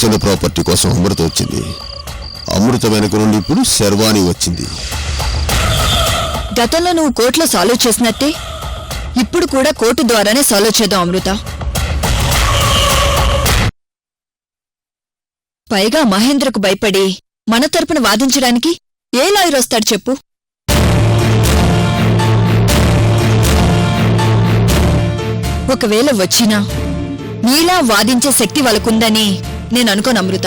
చిన్న ప్రాపర్టీ కోసం అమృత వచ్చింది. అమృత వెనుక నుండి ఇప్పుడు శర్వాణి వచ్చింది. గతంలో నువ్వు కోర్టులో సాల్వ్ చేసినట్టే ఇప్పుడు కూడా కోర్టు ద్వారానే సాల్వ్ చేద్దాం అమృత. పైగా మహేంద్రకు భయపడి మన తరపున వాదించడానికి ఏ లాయర్ వస్తాడు చెప్పు? ఒకవేళ వచ్చినా నీలా వాదించే శక్తి వాళ్ళకుందని నేను అనుకోను అమృత.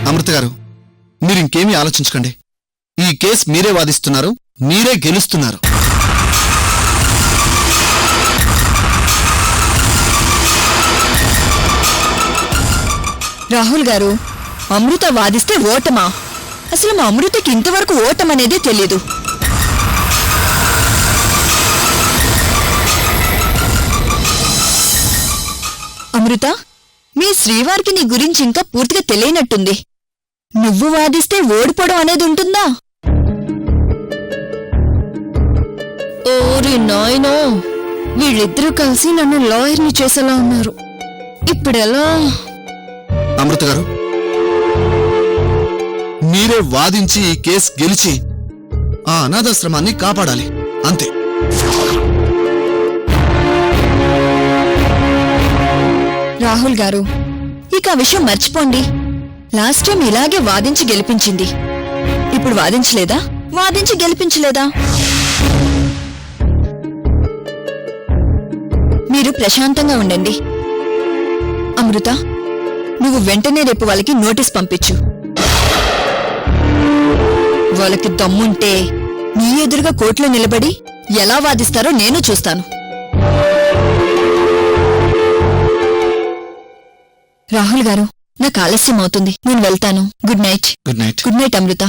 అమృత గారు, మీరింకేమీ ఆలోచించకండి. ఈ కేసు మీరే వాదిస్తున్నారు, మీరే గెలుస్తున్నారు. రాహుల్ గారు, అమృత వాదిస్తే ఓటమా? అసలు మా అమృతకి ఇంతవరకు ఓటమనేదే తెలీదు. అమృత, మీ శ్రీవారికి నీ గురించి ఇంకా పూర్తిగా తెలియనట్టుంది. నువ్వు వాదిస్తే ఓడిపోవడం అనేది ఉంటుందా? ఓరి నాయనో, వీళ్ళిద్దరూ కలిసి నన్ను లాయర్ని చేసేలా ఉన్నారు. ఇప్పుడెలా? అమృత గారు, మీరే వాదించి ఈ కేసు గెలిచి ఆ అనాథాశ్రమాన్ని కాపాడాలి, అంతే. రాహుల్ గారు, ఇక ఆ విషయం మర్చిపోండి. లాస్ట్ టైం ఇలాగే వాదించి గెలిపించింది. ఇప్పుడు వాదించలేదా? వాదించి గెలిపించలేదా? మీరు ప్రశాంతంగా ఉండండి. అమృత, నువ్వు వెంటనే రేపు వాళ్ళకి నోటీస్ పంపించు. వాళ్ళకి దమ్ముంటే నీ ఎదురుగా కోర్టులో నిలబడి ఎలా వాదిస్తారో నేను చూస్తాను. రాహుల్ గారు, నాకు ఆలస్యం అవుతుంది, నేను వెళ్తాను. Good night. Good night. Good night Amrita.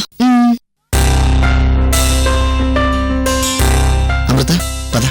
Amrita, పద.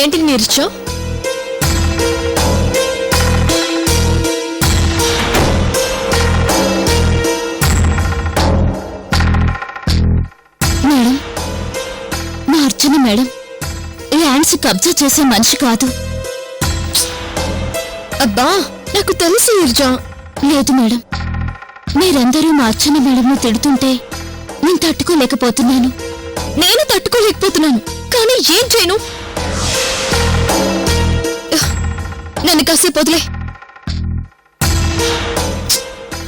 ఏంటి నీర్చో? మేడం, మా అర్చన మేడం ల్యాండ్స్ కబ్జా చేసే మనిషి కాదు. అబ్బా, నాకు తెలుసు నీర్జా. లేదు మేడం, మీరందరూ మా అర్చన మేడంను తిడుతుంటే నేను తట్టుకోలేకపోతున్నాను. నేను తట్టుకోలేకపోతున్నాను, కానీ ఏం చేయను? నన్ను కాసేపు వదిలే.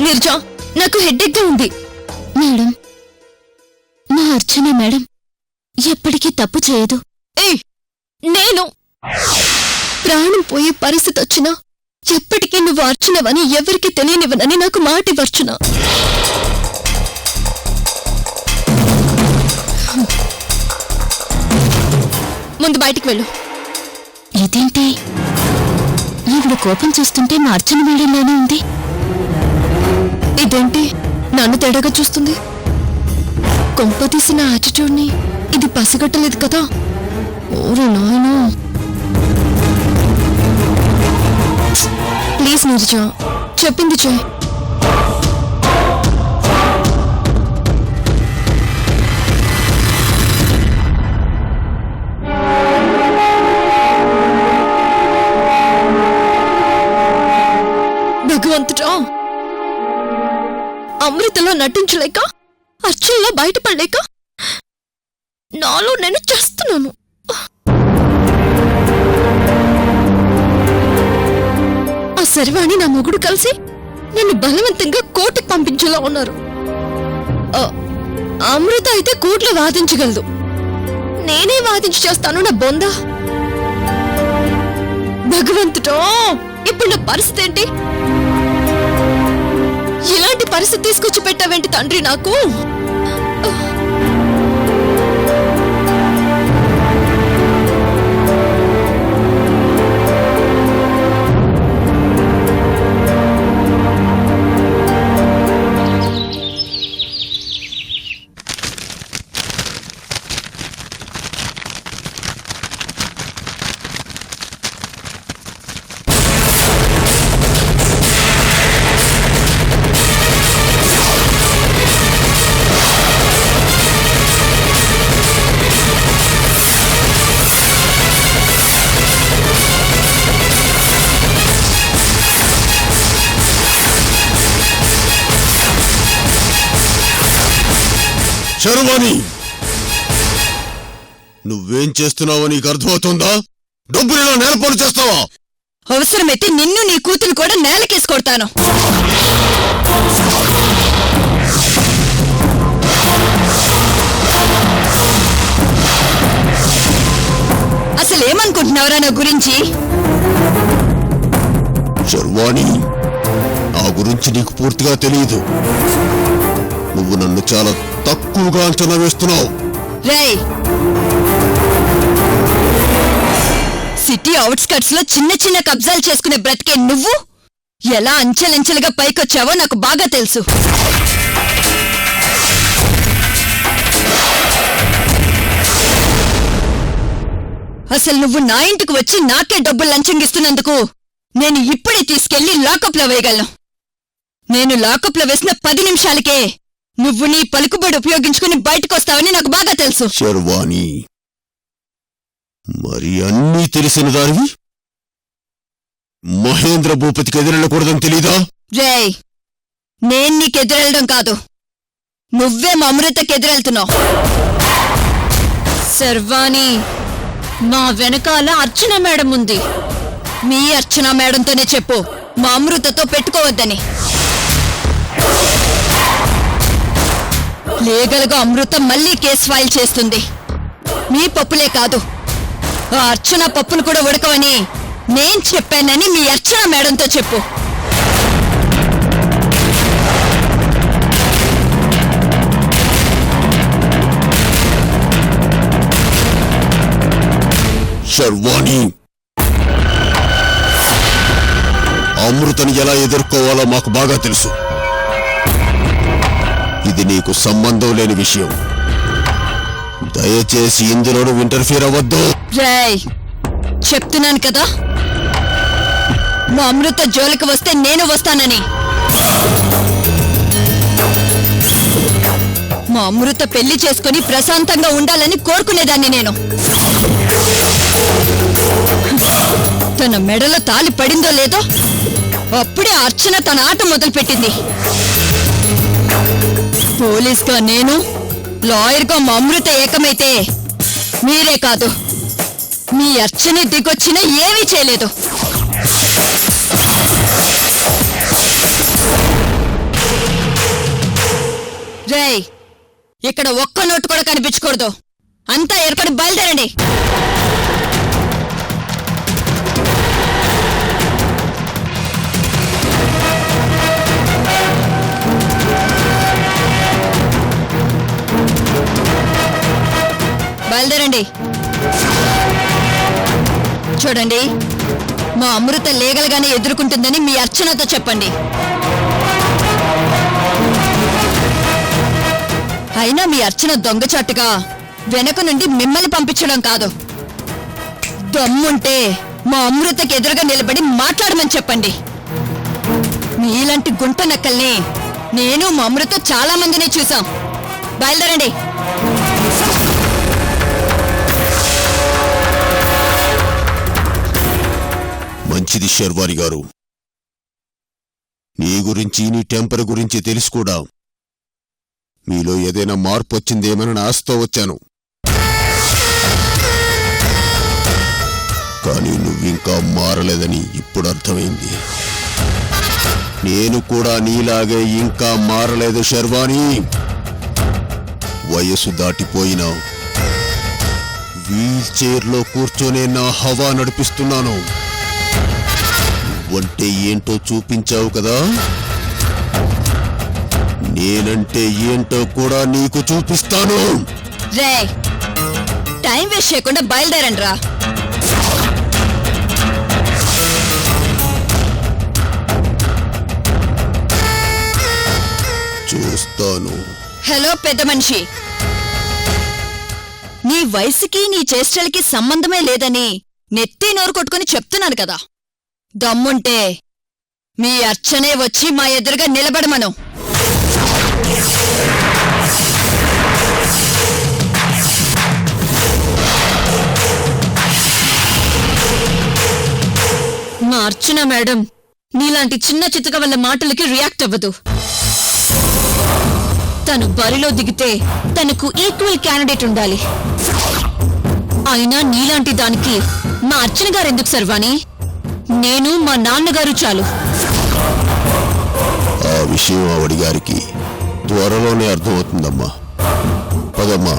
నిర్జా, నాకు హెడ్ఏక్గా ఉంది. మేడం, మా అర్చన మేడం ఎప్పటికీ తప్పు చేయదు. నేను ప్రాణం పోయే పరిస్థితి వచ్చినా ఎప్పటికీ నువ్వు అర్చనవని ఎవరికి తెలియనివనని నాకు మాట ఇవ్వర్చునా. ముందు బయటికి వెళ్ళు. ఇదేంటి, ఈవిడ కోపం చూస్తుంటే మా అర్చన మేడంలోనే ఉంది. ఇదేంటి నన్ను తేడాగా చూస్తుంది? కొంపతీసిన యాటిట్యూడ్ని ఇది పసిగట్టలేదు కదా. ఓరే నాయనా, ప్లీజ్ నిర్జా, చెప్పింది చేయి. భగవంతుడా, అమృతలో నటించలేక, అర్చనలో బయటపడలేక నాలో నేను చేస్తున్నాను. ఆ శర్వాణి నా మొగుడు కలిసి నన్ను బలవంతంగా కోర్టుకు పంపించేలా ఉన్నారు. అమృత అయితే కోర్టులో వాదించగలదు, నేనే వాదించి చేస్తాను నా బొంద. భగవంతుడో, ఇప్పుడు నా పరిస్థితి ఏంటి? ఇలాంటి పరిస్థితి తీసుకొచ్చి పెట్టావేంటి తండ్రి నాకు? శర్వాణి, నువ్వేం చేస్తున్నావో నీకు అర్థమవుతుందా? డబ్బులు ఇలా నేలపాలు చేస్తావా? అవసరమైతే నిన్ను నీ కూతురు కూడా నేలకేసి కొడతాను. అసలేమనుకుంటున్నావురా నా గురించి? శర్వాణి, నా గురించి నీకు పూర్తిగా తెలియదు. నువ్వు నన్ను చాలా తక్కువగా అంచనా వేస్తున్నావు. రేయ్, సిటీ అవుట్స్కట్స్ లో చిన్న చిన్న కబ్జాలు చేసుకునే బ్రతికే నువ్వు ఎలా అంచెలంచెలుగా పైకొచ్చావో నాకు బాగా తెలుసు. అసలు నువ్వు నా ఇంటికి వచ్చి నాకే డబ్బులు లంచంగిస్తున్నందుకు నేను ఇప్పుడే తీసుకెళ్లి లాకప్లో వేయగలను. నేను లాకప్లో వేసిన 10 నిమిషాలకే నువ్వు నీ పలుకుబడి ఉపయోగించుకుని బయటకొస్తావని నాకు బాగా తెలుసు. శర్వాణి, మరి అన్నీ తెలిసిన దానివి మహేంద్ర భూపతికి ఎదురెళ్ళకూడదని తెలీదా? రేయ్, నేను నీకెదురెళ్ళడం కాదు, నువ్వే మా అమృతకి ఎదురెళ్తున్నావు. శర్వాణి, మా వెనకాల అర్చన మేడం ఉంది. మీ అర్చన మేడంతోనే చెప్పు మా అమృతతో పెట్టుకోవద్దని. లీగల్గా అమృత మళ్ళీ కేసు ఫైల్ చేస్తుంది. మీ పప్పులే కాదు, ఆ అర్చన పప్పులు కూడా ఉడకవని నేను చెప్పానని మీ అర్చన మేడంతో చెప్పు. శర్వాణి, అమృతని ఎలా ఎదుర్కోవాలో మాకు బాగా తెలుసు. ఇది నీకు సంబంధం లేని విషయం. దయచేసి ఇందులో నువ్వు ఇంటర్ఫీర్ అవ్వద్దు. రేయ్, చెప్తున్నాను కదా, మా అమృత జోలికి వస్తే నేను వస్తానని. మా అమృత పెళ్లి చేసుకుని ప్రశాంతంగా ఉండాలని కోరుకునేదాన్ని నేను. తన మెడలో తాలి పడిందో లేదో అప్పుడే అర్చన తన ఆట మొదలుపెట్టింది. పోలీస్గా నేను, లాయర్గా మా అమృత ఏకమైతే మీరే కాదు, మీ అర్చనే దిగొచ్చినా ఏమీ చేయలేదు. రేయ్, ఇక్కడ ఒక్క నోటు కూడా కనిపించకూడదు. అంతా ఏర్పడి బయలుదేరండి. బయలుదేరండి. చూడండి, మా అమృత లీగల్గానే ఎదుర్కొంటుందని మీ అర్చనతో చెప్పండి. అయినా మీ అర్చన దొంగచాటుగా వెనక నుండి మిమ్మల్ని పంపించడం కాదు. దమ్ముంటే మా అమృతకి ఎదురుగా నిలబడి మాట్లాడమని చెప్పండి. మీలాంటి గుంట నక్కల్ని నేను మా అమృత చాలా మందిని చూసాం. బయలుదేరండి. మంచిది శర్వాణి గారు, నీ గురించి నీ టెంపర్ గురించి తెలిసి కూడా మీలో ఏదైనా మార్పు వచ్చిందేమని ఆశతో వచ్చాను. కానీ నువ్వింకా మారలేదని ఇప్పుడు అర్థమైంది. నేను కూడా నీలాగే ఇంకా మారలేదు శర్వాణి. వయసు దాటిపోయినా వీల్ చైర్లో కూర్చొనే నా హవా నడిపిస్తున్నాను. అంటే ఏంటో చూపించావు కదా, నేనంటే ఏంటో కూడా నీకు చూపిస్తాను. రే, టైం వేస్ట్ చేయకుండా బయలుదేరండి రా. చూస్తాను. హలో పెద్ద మనిషి, నీ వయసుకి నీ చేష్టలకి సంబంధమే లేదని నెత్తి నోరు కొట్టుకుని చెప్తున్నాను కదా. దమ్ముంటే మీ అర్చనే వచ్చి మా ఎదురుగా నిలబడమను. మా అర్చన మేడం నీలాంటి చిన్న చితక వల్ల మాటలకి రియాక్ట్ అవ్వదు. తను బరిలో దిగితే తనకు ఈక్వల్ క్యాండిడేట్ ఉండాలి. అయినా నీలాంటి దానికి మా అర్చన గారు ఎందుకు సర్వాణి? నేను మా నాన్నగారు చాలు. ఆ విషయం ఆవిడ గారికి త్వరలోనే అర్థమవుతుందమ్మా. పదమ్మా.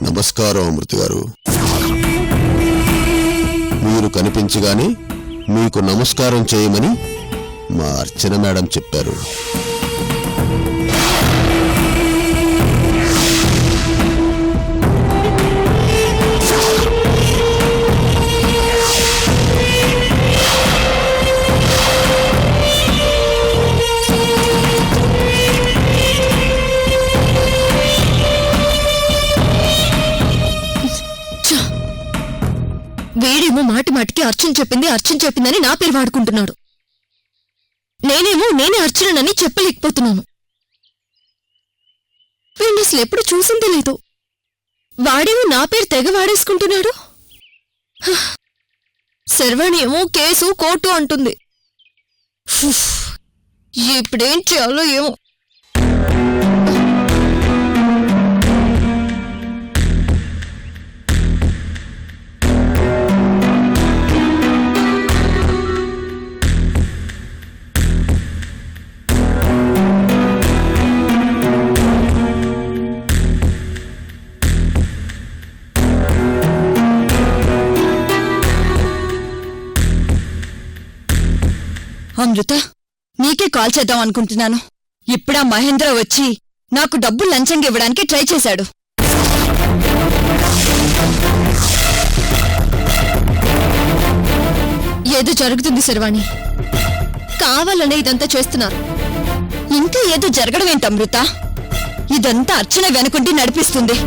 నమస్కారం అమృత గారు. మీరు కనిపించగానే మీకు నమస్కారం చేయమని మా అర్చన మేడం చెప్పారు. వీడేమో మాటి మాటికి అర్చన చెప్పిందని నా పేరు వాడుకుంటున్నాడు. నేనేమో నేనే అర్చనని చెప్పలేకపోతున్నాను. వీడిని అసలు ఎప్పుడు చూసిందే లేదు. వాడేమో నా పేరు తెగ వాడేసుకుంటున్నాడు. శర్వాణి ఏమో కేసు కోర్టు అంటుంది. ఇప్పుడేం చేయాలో ఏమో. అమృత, నీకే కాల్ చేద్దాం అనుకుంటున్నాను. ఇప్పుడా మహేంద్ర వచ్చి నాకు డబ్బులు లంచంగా ఇవ్వడానికి ట్రై చేశాడు. ఏదో జరుగుతుంది శర్వాణి. కావాలనే ఇదంతా చేస్తున్నారు. ఇంకా ఏదో జరగడం ఏంటి అమృత? ఇదంతా అర్చన వెనుకుండి నడిపిస్తుంది.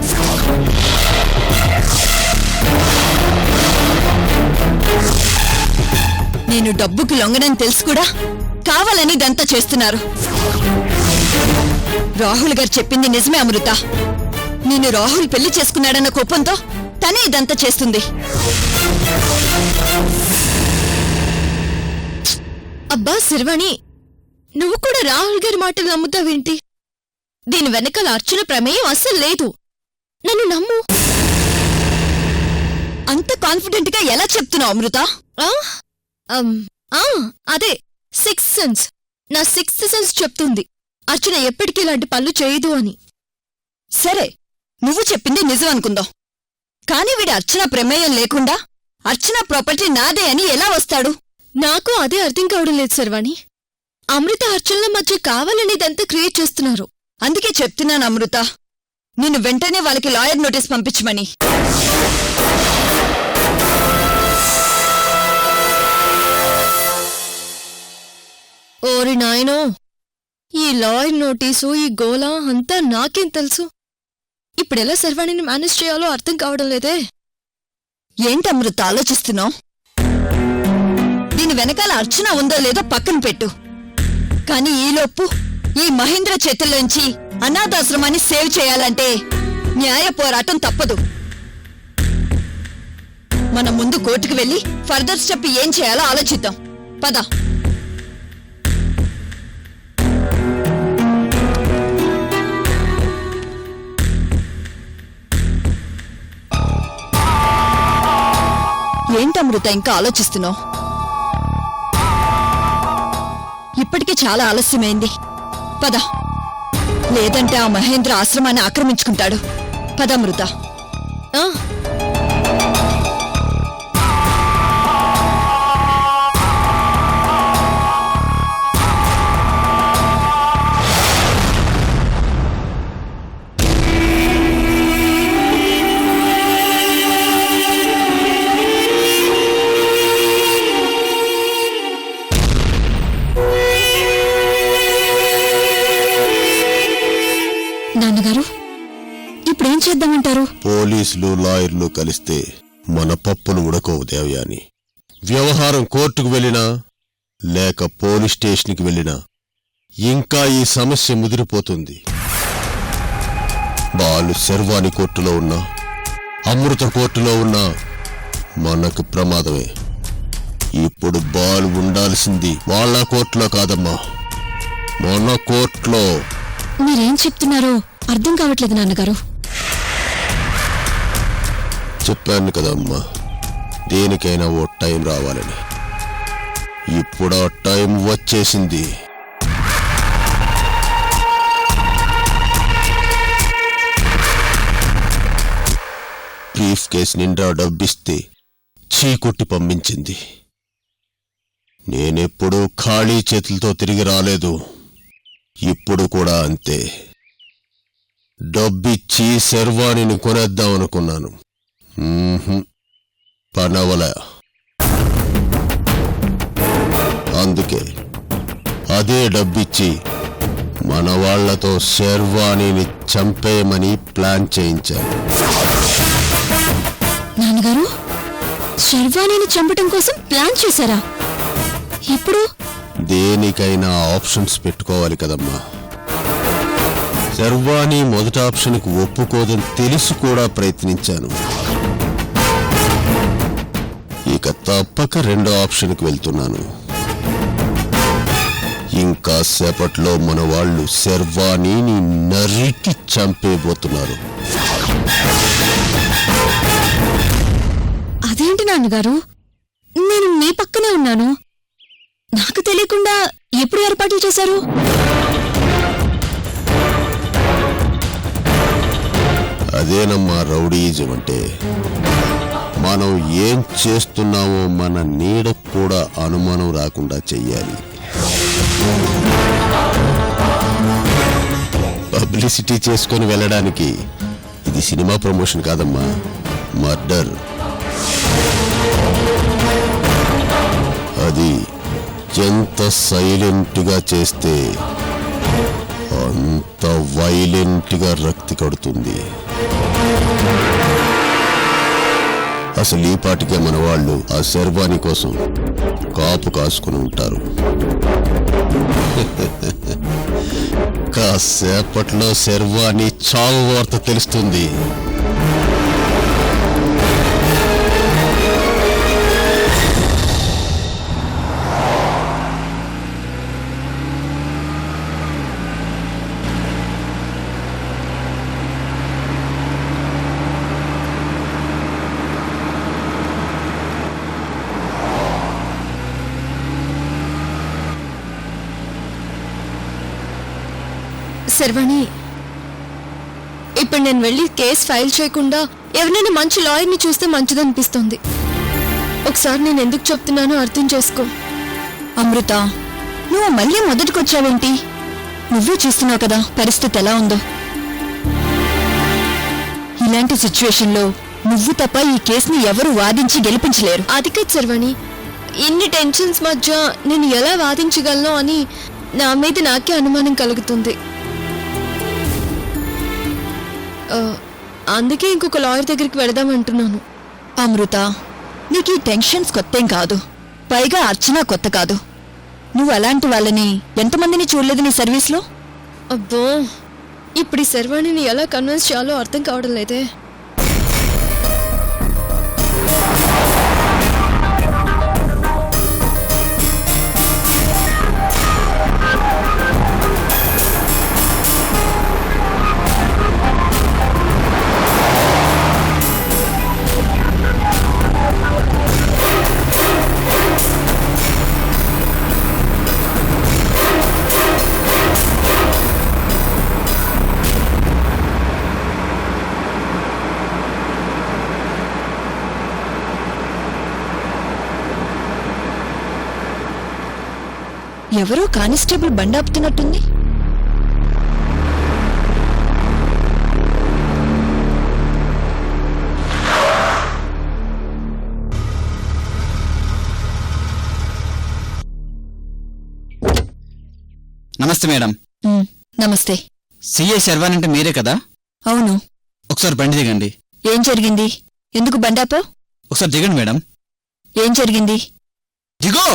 నేను డబ్బుకి లొంగనని తెలుసు కూడా కావాలని ఇదంతా చేస్తున్నారు. రాహుల్ గారు చెప్పింది నిజమే అమృత. నేను రాహుల్ పెళ్లి చేసుకున్నాడన్న కోపంతో తనే ఇదంతా చేస్తుంది. అబ్బా శర్వాణి, నువ్వు కూడా రాహుల్ గారి మాటలు నమ్ముతావేంటి? దీని వెనకాల అర్చన ప్రమేయం అస్సలు లేదు. నన్ను నమ్ము. అంత కాన్ఫిడెంట్ గా ఎలా చెప్తున్నావు అమృత? అదే సిక్స్త్ సెన్స్. నా సిక్స్త్ సెన్స్ చెప్తుంది అర్చన ఎప్పటికీ ఇలాంటి పనులు చేయదు అని. సరే, నువ్వు చెప్పింది నిజం అనుకుందాం. కాని వీడి అర్చన ప్రమేయం లేకుండా అర్చన ప్రాపర్టీ నాదే అని ఎలా వస్తాడు? నాకు అదే అర్థం కావడం లేదు శర్వాణి. అమృత అర్చనల మధ్య కావాలని ఇదంతా క్రియేట్ చేస్తున్నారు. అందుకే చెప్తున్నాను అమృత, నిన్ను వెంటనే వాళ్ళకి లాయర్ నోటీస్ పంపించమని. ఓరి నాయనో, ఈ లాయర్ నోటీసు, ఈ గోలా అంతా నాకేం తెలుసు. ఇప్పుడెలా శర్వాణిని మేనేజ్ చేయాలో అర్థం కావడం లేదే. ఏంటి అమృత ఆలోచిస్తున్నావు? దీని వెనకాల అర్చన ఉందో లేదో పక్కన పెట్టు. కానీ ఈలోపు ఈ మహేంద్ర చేతుల్లోంచి అనాథాశ్రమాన్ని సేవ్ చేయాలంటే న్యాయ పోరాటం తప్పదు. మనం ముందు కోర్టుకు వెళ్లి ఫర్దర్ స్టెప్ ఏం చేయాలో ఆలోచిద్దాం. పద. ఏంటమృత ఇంకా ఆలోచిస్తున్నావు? ఇప్పటికే చాలా ఆలస్యమైంది. పద, లేదంటే ఆ మహేంద్ర ఆశ్రమాన్ని ఆక్రమించుకుంటాడు. పదమృత. నాన్నగారు, ఇప్పుడేం చేద్దామంటారు? పోలీసులు లాయర్లు కలిస్తే మన పప్పులు ఉడకోవు దేవయాని. వ్యవహారం కోర్టుకు వెళ్ళినా లేక పోలీస్ స్టేషన్కి వెళ్ళినా ఇంకా ఈ సమస్య ముదిరిపోతుంది. బాలు శర్వాణి కోర్టులో ఉన్నా, అమృత కోర్టులో ఉన్నా మనకు ప్రమాదమే. ఇప్పుడు బాలు ఉండాల్సింది వాళ్ళ కోర్టులో కాదమ్మా, మన కోర్టులో. మీరేం చెప్తున్నారో అర్థం కావట్లేదు నాన్నగారు. చెప్పాను కదమ్మా, దేనికైనా ఓ టైం రావాలని. ఇప్పుడు ఆ టైం వచ్చేసింది. బ్రీఫ్ కేస్ నిండా డబ్బిస్తే చీకొట్టి పంపించింది. నేనెప్పుడూ ఖాళీ చేతులతో తిరిగి రాలేదు. ఇప్పుడు కూడా అంతే. డబ్బిచ్చి శర్వాణిని కొనేద్దామనుకున్నాను. పనవల. అందుకే అదే డబ్బిచ్చి మన వాళ్లతో శర్వాణిని చంపేయమని ప్లాన్ చేయించాను. నాన్నగారు, శర్వాణిని చంపటం కోసం ప్లాన్ చేశారా? ఇప్పుడు దేనికైనా ఆప్షన్స్ పెట్టుకోవాలి కదమ్మా. శర్వాణి మొదటి ఆప్షన్కు ఒప్పుకోదని తెలిసి కూడా ప్రయత్నించాను. ఇక తప్పక రెండో ఆప్షన్కి వెళ్తున్నాను. ఇంకా సేపట్లో మన వాళ్ళు శర్వాణిని నరికి చంపేబోతున్నారు. అదేంటి నాన్నగారు, నేను మీ పక్కనే ఉన్నాను. నాకు తెలియకుండా ఎప్పుడు ఏర్పాట్లు చేశారు? అదేనమ్మా రౌడీయిజం అంటే. మనం ఏం చేస్తున్నామో మన నీడకు కూడా అనుమానం రాకుండా చెయ్యాలి. పబ్లిసిటీ చేసుకొని వెళ్ళడానికి ఇది సినిమా ప్రమోషన్ కాదమ్మా, మర్డర్. అది ఎంత సైలెంట్గా చేస్తే అంత వైలెంట్గా రక్తి కడుతుంది. అసలు ఈ పాటికే మన వాళ్ళు ఆ శర్వాణి కోసం కాపు కాసుకుని ఉంటారు. కాసేపట్లో శర్వాణి చావు వార్త తెలుస్తుంది. శర్వాణి, ఇప్పుడు నేను వెళ్ళి కేసు ఫైల్ చేయకుండా ఎవరైనా మంచి లాయర్ని చూస్తే మంచిదనిపిస్తుంది. ఒకసారి నేను ఎందుకు చెప్తున్నానో అర్థం చేసుకో. అమృత, నువ్వు మళ్ళీ మొదటికొచ్చావేంటి? నువ్వే చూస్తున్నావు కదా పరిస్థితి ఎలా ఉందో. ఇలాంటి సిచ్యువేషన్లో నువ్వు తప్ప ఈ కేసుని ఎవరు వాదించి గెలిపించలేరు. అది కాదు శర్వాణి, ఇన్ని టెన్షన్స్ మధ్య నేను ఎలా వాదించగలను అని నా మీద నాకే అనుమానం కలుగుతుంది. అందుకే ఇంకొక లాయర్ దగ్గరికి వెళదామంటున్నాను. అమృత, నీకు ఈ టెన్షన్స్ కొత్తేం కాదు, పైగా అర్చన కొత్త కాదు. నువ్వు అలాంటి వాళ్ళని ఎంతమందిని చూడలేదు నీ సర్వీస్లో? అబ్బో, ఇప్పుడు ఈ శర్వాణిని ఎలా కన్విన్స్ చేయాలో అర్థం కావడం లేదే. ఎవరో కానిస్టేబుల్ బండాపుతున్నట్టుంది. నమస్తే మేడం. నమస్తే. సిఐ శర్వాణి అంటే మీరే కదా? అవును. ఒకసారి బండి దిగండి. ఏం జరిగింది? ఎందుకు బండాపావు? ఒకసారి దిగండి మేడం. ఏం జరిగింది? దిగో.